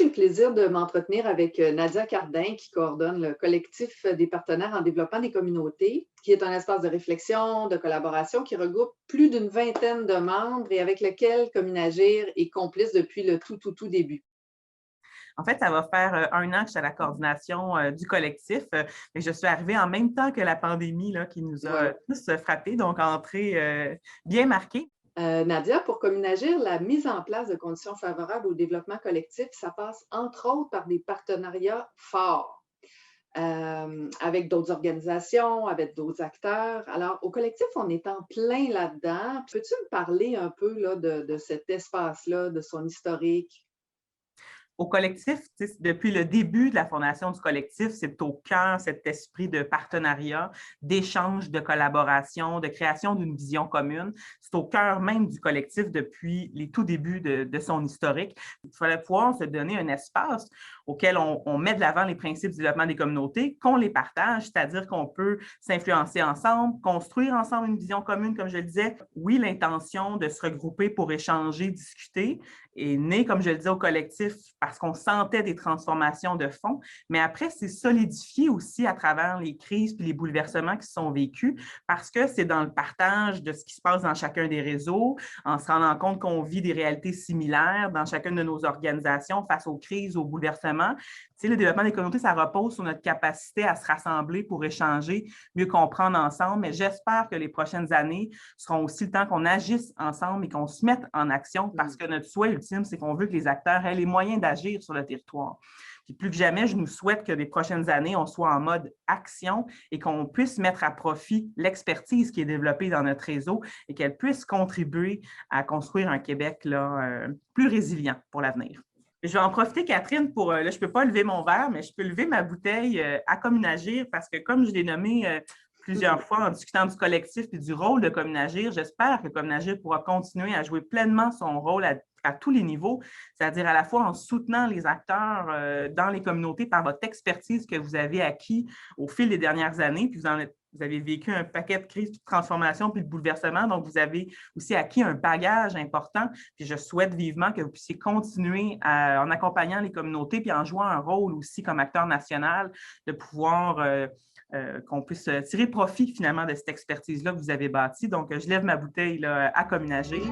j'ai le plaisir de m'entretenir avec Nadia Cardin, qui coordonne le collectif des partenaires en développement des communautés, qui est un espace de réflexion, de collaboration qui regroupe plus d'une vingtaine de membres et avec lequel Communagir est complice depuis le tout début. En fait, ça va faire 1 an que je suis à la coordination du collectif, mais je suis arrivée en même temps que la pandémie là, qui nous a Voilà. tous frappés, donc entrée bien marquée. Nadia, pour Communagir, la mise en place de conditions favorables au développement collectif, ça passe entre autres par des partenariats forts avec d'autres organisations, avec d'autres acteurs. Alors, au collectif, on est en plein là-dedans. Peux-tu me parler un peu là, de cet espace-là, de son historique? Au collectif, depuis le début de la fondation du collectif, c'est au cœur cet esprit de partenariat, d'échange, de collaboration, de création d'une vision commune. C'est au cœur même du collectif depuis les tout débuts de son historique. Il fallait pouvoir se donner un espace auquel on met de l'avant les principes du développement des communautés, qu'on les partage, c'est-à-dire qu'on peut s'influencer ensemble, construire ensemble une vision commune, comme je le disais. Oui, l'intention de se regrouper pour échanger, discuter est née, comme je le disais, au collectif parce qu'on sentait des transformations de fond, mais après, c'est solidifié aussi à travers les crises et les bouleversements qui sont vécus parce que c'est dans le partage de ce qui se passe dans chacun des réseaux, en se rendant compte qu'on vit des réalités similaires dans chacune de nos organisations face aux crises, aux bouleversements. Tu sais, le développement des communautés, ça repose sur notre capacité à se rassembler pour échanger, mieux comprendre ensemble, mais j'espère que les prochaines années seront aussi le temps qu'on agisse ensemble et qu'on se mette en action parce que notre souhait ultime, c'est qu'on veut que les acteurs aient les moyens d'agir sur le territoire. Puis plus que jamais, je nous souhaite que les prochaines années, on soit en mode action et qu'on puisse mettre à profit l'expertise qui est développée dans notre réseau et qu'elle puisse contribuer à construire un Québec là, plus résilient pour l'avenir. Je vais en profiter, Catherine, pour, là, je ne peux pas lever mon verre, mais je peux lever ma bouteille à Communagir parce que, comme je l'ai nommé plusieurs fois en discutant du collectif et du rôle de Communagir, j'espère que Communagir pourra continuer à jouer pleinement son rôle à tous les niveaux, c'est-à-dire à la fois en soutenant les acteurs dans les communautés par votre expertise que vous avez acquis au fil des dernières années, puis vous avez vécu un paquet de crises, de transformations puis de bouleversements, donc vous avez aussi acquis un bagage important. Puis je souhaite vivement que vous puissiez continuer en accompagnant les communautés puis en jouant un rôle aussi comme acteur national, de pouvoir qu'on puisse tirer profit finalement de cette expertise-là que vous avez bâtie. Donc, je lève ma bouteille là, à Communagir.